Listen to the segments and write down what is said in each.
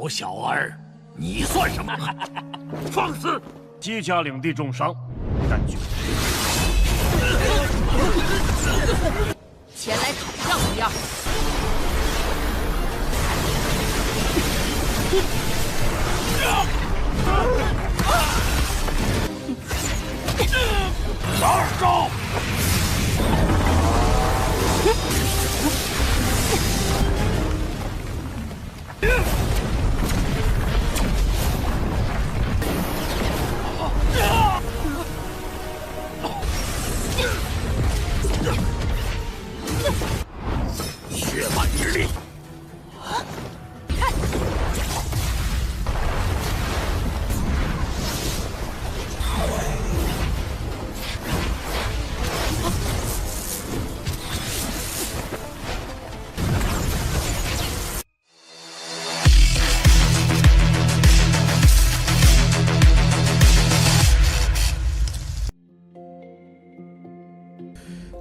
丑小儿，你算什么？放肆！姬家领地重伤，但决前来讨账不要。二招！血脉之力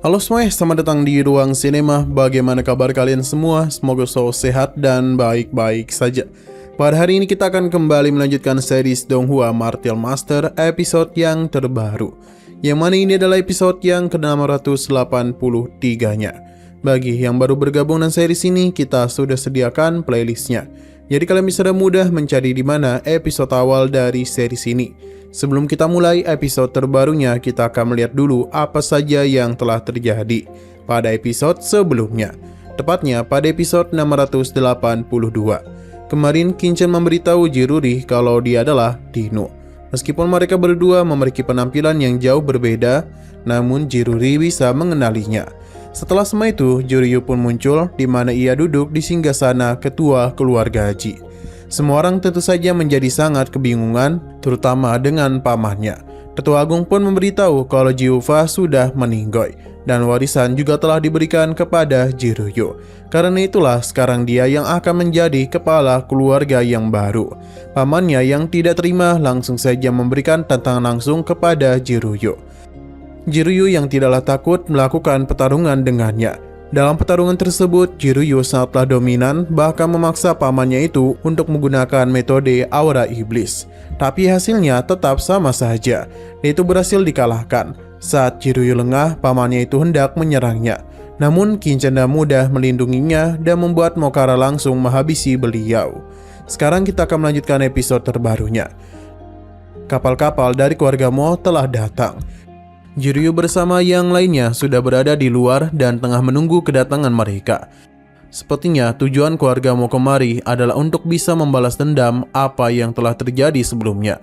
！Halo semuanya, selamat datang di Ruang Sinema. Bagaimana kabar kalian semua? Semoga selalu sehat dan baik-baik saja. Pada hari ini kita akan kembali melanjutkan series Donghua Martial Master episode yang terbaru, yang mana ini adalah episode yang ke-683-nya. Bagi yang baru bergabung dengan series ini, kita sudah sediakan playlistnya, jadi kalian bisa mudah mencari di mana episode awal dari series ini. Sebelum kita mulai episode terbarunya, kita akan melihat dulu apa saja yang telah terjadi pada episode sebelumnya. Tepatnya pada episode 682. Kemarin Kinchan memberitahu Jiruri kalau dia adalah Dino. Meskipun mereka berdua memiliki penampilan yang jauh berbeda, namun Jiruri bisa mengenalinya. Setelah semua itu, Juryu pun muncul di mana ia duduk di singgasana ketua keluarga Ji. Semua orang tentu saja menjadi sangat kebingungan, terutama dengan pamannya. Tetua Agung pun memberitahu kalau Jiufa sudah meninggoy, dan warisan juga telah diberikan kepada Jiryu. Karena itulah sekarang dia yang akan menjadi kepala keluarga yang baru. Pamannya yang tidak terima langsung saja memberikan tantangan langsung kepada Jiryu. Jiryu yang tidaklah takut melakukan pertarungan dengannya. Dalam pertarungan tersebut, Jiryu sangatlah dominan, bahkan memaksa pamannya itu untuk menggunakan metode aura iblis. Tapi hasilnya tetap sama saja, yaitu berhasil dikalahkan. Saat Jiryu lengah, pamannya itu hendak menyerangnya. Namun Kinchan mudah melindunginya dan membuat Mokara langsung menghabisi beliau. Sekarang kita akan melanjutkan episode terbarunya. Kapal-kapal dari keluarga Mo telah datang. Jiryu bersama yang lainnya sudah berada di luar dan tengah menunggu kedatangan mereka. Sepertinya tujuan keluarga Mo kemari adalah untuk bisa membalas dendam apa yang telah terjadi sebelumnya.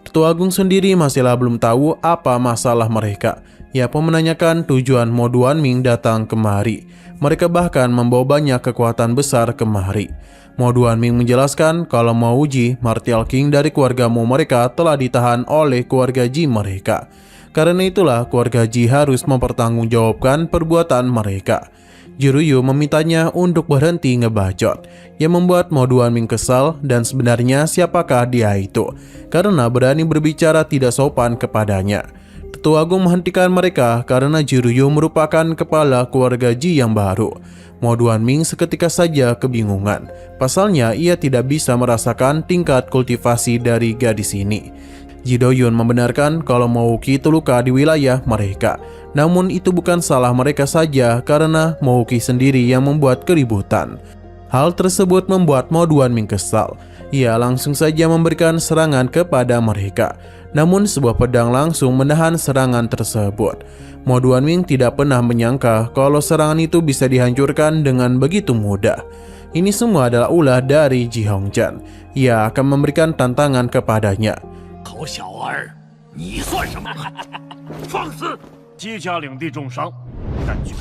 Tetua Agung sendiri masihlah belum tahu apa masalah mereka. Ia pun menanyakan tujuan Mo Duanming datang kemari. Mereka bahkan membawa banyak kekuatan besar kemari. Mo Duanming menjelaskan kalau Mo Wuji, Martial King dari keluarga Mo mereka telah ditahan oleh keluarga Ji mereka. Karena itulah keluarga Ji harus mempertanggungjawabkan perbuatan mereka. Jiryu memintanya untuk berhenti ngebacot, yang membuat Mo Duanming kesal dan sebenarnya siapakah dia itu, karena berani berbicara tidak sopan kepadanya. Tetua Agung menghentikan mereka karena Jiryu merupakan kepala keluarga Ji yang baru. Mo Duanming seketika saja kebingungan, pasalnya ia tidak bisa merasakan tingkat kultivasi dari gadis ini. Ji Do-yun membenarkan kalau Mo Wuqi terluka di wilayah mereka. Namun itu bukan salah mereka saja karena Mo Wuqi sendiri yang membuat keributan. Hal tersebut membuat Mo Duanming kesal. Ia langsung saja memberikan serangan kepada mereka. Namun sebuah pedang langsung menahan serangan tersebut. Mo Duanming tidak pernah menyangka kalau serangan itu bisa dihancurkan dengan begitu mudah. Ini semua adalah ulah dari Ji Hongchan. Ia akan memberikan tantangan kepadanya. 丑小儿，你算什么？放肆！姬家领地重伤，但决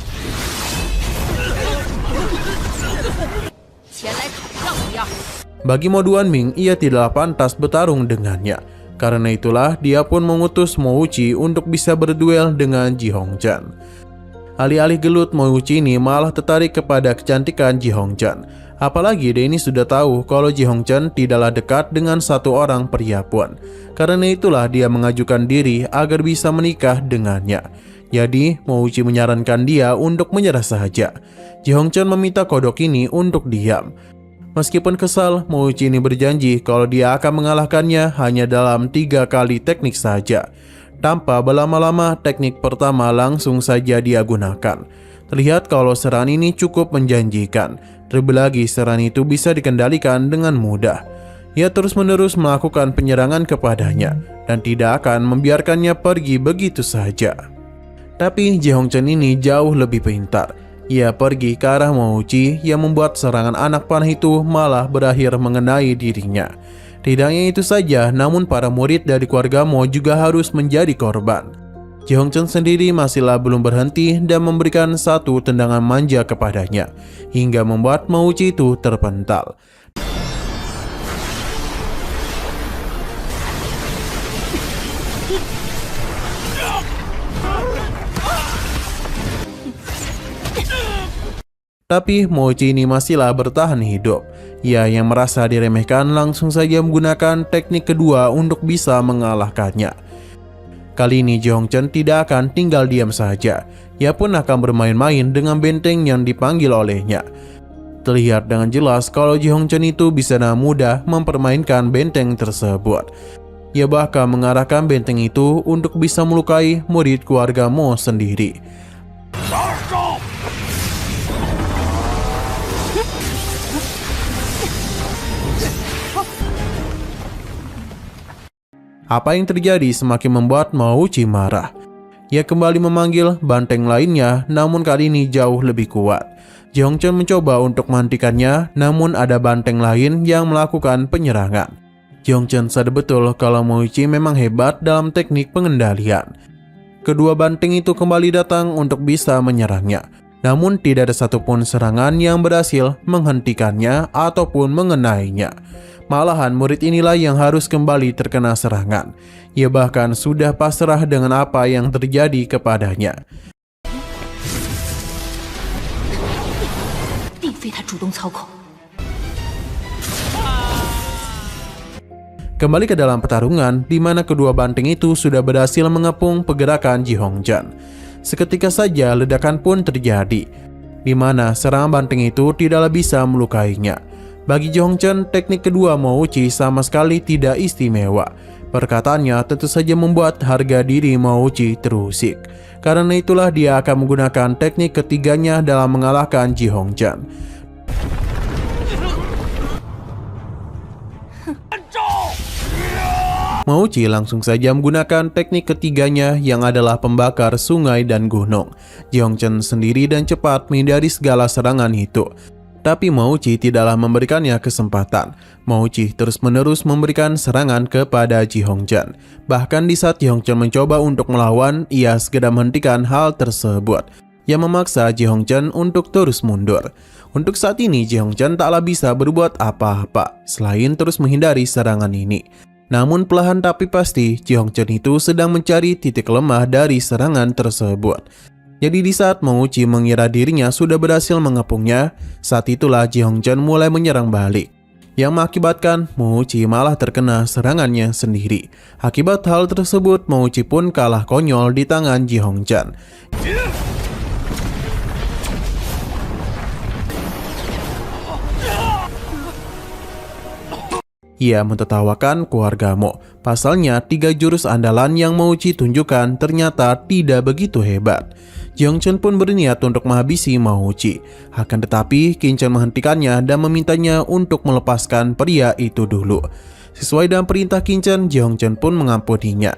前来讨账不要。 Bagi Mo Duanming, ia tidaklah pantas bertarung dengannya. Karena itulah dia pun mengutus Mo Wuqi untuk bisa berduel dengan Ji Hongchan. Alih-alih gelut, Mo Wuqi ini malah tertarik kepada kecantikan Ji Hongchan. Apalagi dia ini sudah tahu kalau Ji Hongchan tidaklah dekat dengan satu orang pria pun. Karena itulah dia mengajukan diri agar bisa menikah dengannya. Jadi Mo Wuqi menyarankan dia untuk menyerah saja. Ji Hongchan meminta kodok ini untuk diam. Meskipun kesal, Mouji ini berjanji kalau dia akan mengalahkannya hanya dalam 3 kali teknik saja. Tanpa berlama-lama, teknik pertama langsung saja dia gunakan. Terlihat kalau serangan ini cukup menjanjikan. Terlebih lagi serangan itu bisa dikendalikan dengan mudah. Ia terus-menerus melakukan penyerangan kepadanya dan tidak akan membiarkannya pergi begitu saja. Tapi Ji Hongchen ini jauh lebih pintar. Ia pergi ke arah Mouji yang membuat serangan anak panah itu malah berakhir mengenai dirinya. Tidak hanya itu saja, namun para murid dari keluarga Mo juga harus menjadi korban. Ji Hongchen sendiri masihlah belum berhenti dan memberikan satu tendangan manja kepadanya, hingga membuat Mouji itu terpental. Tapi Mouji ini masihlah bertahan hidup. Ia yang merasa diremehkan langsung saja menggunakan teknik kedua untuk bisa mengalahkannya. Kali ini Ji Hongchen tidak akan tinggal diam saja. Ia pun akan bermain-main dengan benteng yang dipanggil olehnya. Terlihat dengan jelas kalau Ji Hongchen itu bisa dengan mudah mempermainkan benteng tersebut. Ia bahkan mengarahkan benteng itu untuk bisa melukai murid keluarga Mo sendiri. Apa yang terjadi semakin membuat Mouji marah. Ia kembali memanggil banteng lainnya, namun kali ini jauh lebih kuat. Ji Hongchen mencoba untuk menghentikannya, namun ada banteng lain yang melakukan penyerangan. Ji Hongchen sadar betul kalau Mouji memang hebat dalam teknik pengendalian. Kedua banteng itu kembali datang untuk bisa menyerangnya, namun tidak ada satupun serangan yang berhasil menghentikannya ataupun mengenainya. Malahan murid inilah yang harus kembali terkena serangan. Ia bahkan sudah pasrah dengan apa yang terjadi kepadanya. Kembali ke dalam pertarungan, di mana kedua banteng itu sudah berhasil mengepung pergerakan Ji Hongchen. Seketika saja ledakan pun terjadi, di mana serangan banteng itu tidaklah bisa melukainya. Bagi Ji Hongchen, teknik kedua Mouji sama sekali tidak istimewa. Perkataannya tentu saja membuat harga diri Mouji terusik. Karena itulah dia akan menggunakan teknik ketiganya dalam mengalahkan Ji Hongchen. Mouji langsung saja menggunakan teknik ketiganya yang adalah pembakar sungai dan gunung. Ji Hongchen sendiri dan cepat menghindari segala serangan itu. Tapi Mouji tidaklah memberikannya kesempatan. Mouji terus-menerus memberikan serangan kepada Ji Hongchen. Bahkan di saat Ji Hongchen mencoba untuk melawan, ia segera menghentikan hal tersebut, yang memaksa Ji Hongchen untuk terus mundur. Untuk saat ini Ji Hongchen taklah bisa berbuat apa-apa selain terus menghindari serangan ini. Namun perlahan tapi pasti Ji Hongchen itu sedang mencari titik lemah dari serangan tersebut. Jadi di saat Mouji mengira dirinya sudah berhasil mengepungnya, saat itulah Ji Hongchen mulai menyerang balik, yang mengakibatkan Mouji malah terkena serangannya sendiri. Akibat hal tersebut, Mouji pun kalah konyol di tangan Ji Hongchen. Ia mentertawakan keluarga Mo. Pasalnya, 3 jurus andalan yang Mouji tunjukkan ternyata tidak begitu hebat. Ji Hongchen pun berniat untuk menghabisi Mouji. Akan tetapi, Qin Chen menghentikannya dan memintanya untuk melepaskan pria itu dulu. Sesuai dengan perintah Qin Chen, Ji Hongchen pun mengampuninya.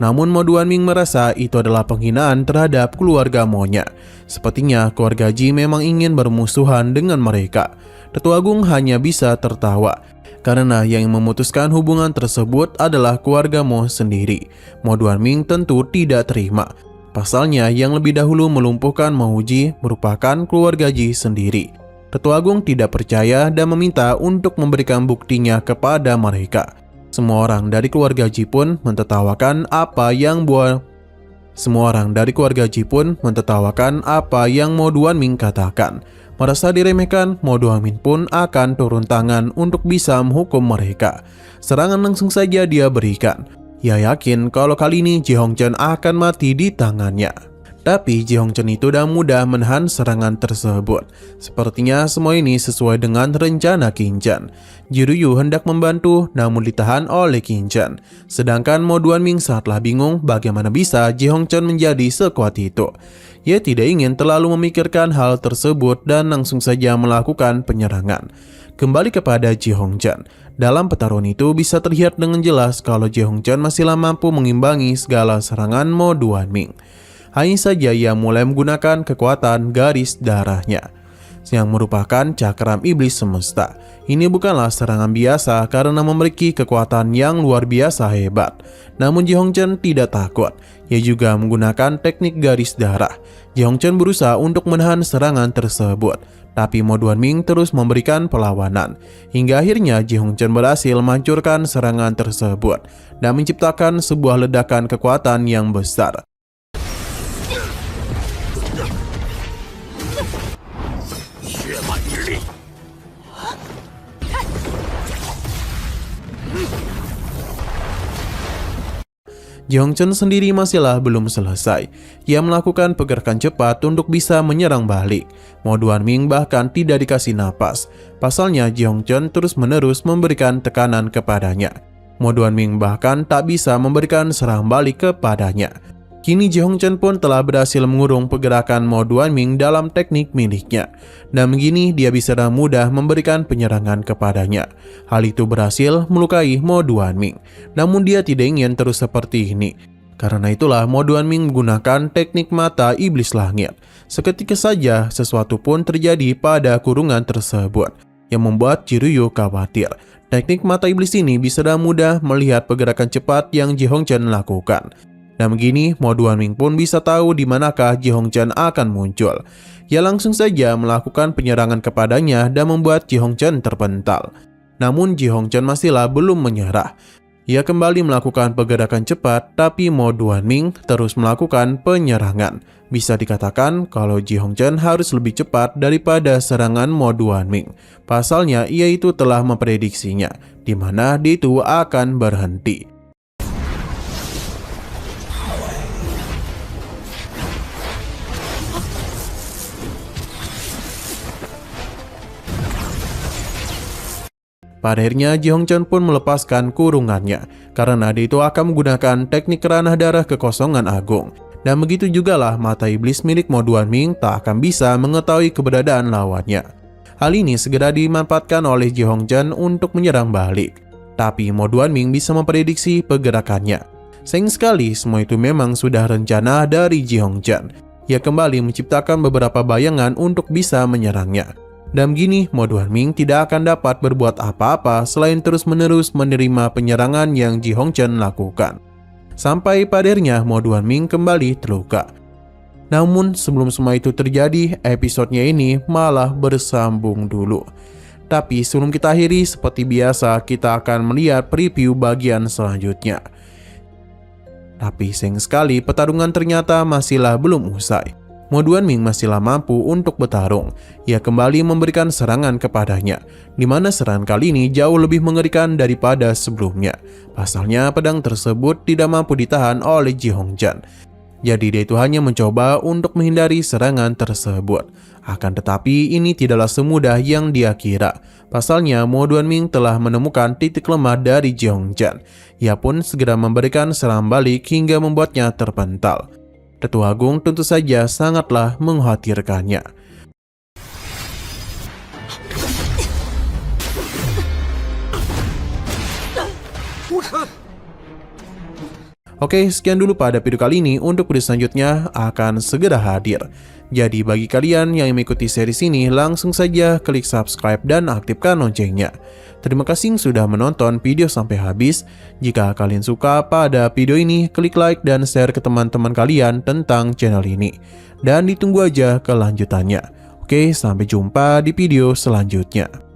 Namun Mo Duanming merasa itu adalah penghinaan terhadap keluarga Mo-nya. Sepertinya keluarga Ji memang ingin bermusuhan dengan mereka. Tetua Agung hanya bisa tertawa, karena yang memutuskan hubungan tersebut adalah keluarga Mo sendiri. Mo Duanming tentu tidak terima. Pasalnya yang lebih dahulu melumpuhkan Mouji merupakan keluarga Ji sendiri. Tetua Agung tidak percaya dan meminta untuk memberikan buktinya kepada mereka. Semua orang dari keluarga Ji pun mentertawakan apa yang Mo Duanming katakan. Merasa diremehkan, Mo Duanming pun akan turun tangan untuk bisa menghukum mereka. Serangan langsung saja dia berikan. Ia yakin kalau kali ini Ji Hongchen akan mati di tangannya. Tapi Ji Hongchen itu dengan mudah menahan serangan tersebut. Sepertinya semua ini sesuai dengan rencana Qin Zhan. Jiruyu hendak membantu namun ditahan oleh Qin Zhan. Sedangkan Mo Duanming sangatlah bingung bagaimana bisa Ji Hongchen menjadi sekuat itu. Ia tidak ingin terlalu memikirkan hal tersebut dan langsung saja melakukan penyerangan. Kembali kepada Ji Hongchen. Dalam pertarungan itu bisa terlihat dengan jelas kalau Ji Hongchen masihlah mampu mengimbangi segala serangan Mo Duanming. Hanya saja ia mulai menggunakan kekuatan garis darahnya, yang merupakan cakram iblis semesta. Ini bukanlah serangan biasa karena memiliki kekuatan yang luar biasa hebat. Namun Ji Hongchen tidak takut. Ia juga menggunakan teknik garis darah. Ji Hongchen berusaha untuk menahan serangan tersebut. Tapi Mo Duanming terus memberikan perlawanan. Hingga akhirnya Ji Hongchen berhasil menghancurkan serangan tersebut dan menciptakan sebuah ledakan kekuatan yang besar. Ji Hongchen sendiri masihlah belum selesai. Ia melakukan pergerakan cepat untuk bisa menyerang balik. Mo Duanming bahkan tidak dikasih napas. Pasalnya Ji Hongchen terus-menerus memberikan tekanan kepadanya. Mo Duanming bahkan tak bisa memberikan serang balik kepadanya. Kini Ji Hongchen pun telah berhasil mengurung pergerakan Mo Duanming dalam teknik miliknya. Dan begini dia bisa dengan mudah memberikan penyerangan kepadanya. Hal itu berhasil melukai Mo Duanming. Namun dia tidak ingin terus seperti ini. Karena itulah Mo Duanming menggunakan teknik mata iblis langit. Seketika saja sesuatu pun terjadi pada kurungan tersebut yang membuat Jiruyu khawatir. Teknik mata iblis ini bisa dengan mudah melihat pergerakan cepat yang Ji Hongchen lakukan. Dan begini Mo Duanming pun bisa tahu di manakah Ji Hongchen akan muncul. Ia langsung saja melakukan penyerangan kepadanya dan membuat Ji Hongchen terpental. Namun Ji Hongchen masihlah belum menyerah. Ia kembali melakukan pergerakan cepat, tapi Mo Duanming terus melakukan penyerangan. Bisa dikatakan kalau Ji Hongchen harus lebih cepat daripada serangan Mo Duanming. Pasalnya ia itu telah memprediksinya, di mana dia itu akan berhenti. Pada akhirnya Ji Hongchen pun melepaskan kurungannya karena dia itu akan menggunakan teknik ranah darah kekosongan agung. Dan begitu jugalah mata iblis milik Mo Duanming tak akan bisa mengetahui keberadaan lawannya. Hal ini segera dimanfaatkan oleh Ji Hongchen untuk menyerang balik. Tapi Mo Duanming bisa memprediksi pergerakannya. Sayang sekali semua itu memang sudah rencana dari Ji Hongchen. Ia kembali menciptakan beberapa bayangan untuk bisa menyerangnya. Dan begini Mo Duanming tidak akan dapat berbuat apa-apa selain terus-menerus menerima penyerangan yang Ji Hongchen lakukan. Sampai pada akhirnya Mo Duanming kembali terluka. Namun sebelum semua itu terjadi, episodenya ini malah bersambung dulu. Tapi sebelum kita akhiri, seperti biasa kita akan melihat preview bagian selanjutnya. Tapi sayang sekali pertarungan ternyata masihlah belum usai. Mo Duanming masihlah mampu untuk bertarung. Ia kembali memberikan serangan kepadanya, di mana serangan kali ini jauh lebih mengerikan daripada sebelumnya. Pasalnya pedang tersebut tidak mampu ditahan oleh Ji Hongchen. Jadi dia itu hanya mencoba untuk menghindari serangan tersebut. Akan tetapi ini tidaklah semudah yang dia kira. Pasalnya Mo Duanming telah menemukan titik lemah dari Ji Hongchen. Ia pun segera memberikan serangan balik hingga membuatnya terpental. Tetua Agung tentu saja sangatlah mengkhawatirkannya. Oke, sekian dulu pada video kali ini. Untuk video selanjutnya akan segera hadir. Jadi bagi kalian yang mengikuti series ini, langsung saja klik subscribe dan aktifkan loncengnya. Terima kasih sudah menonton video sampai habis. Jika kalian suka pada video ini, klik like dan share ke teman-teman kalian tentang channel ini. Dan ditunggu aja kelanjutannya. Oke, sampai jumpa di video selanjutnya.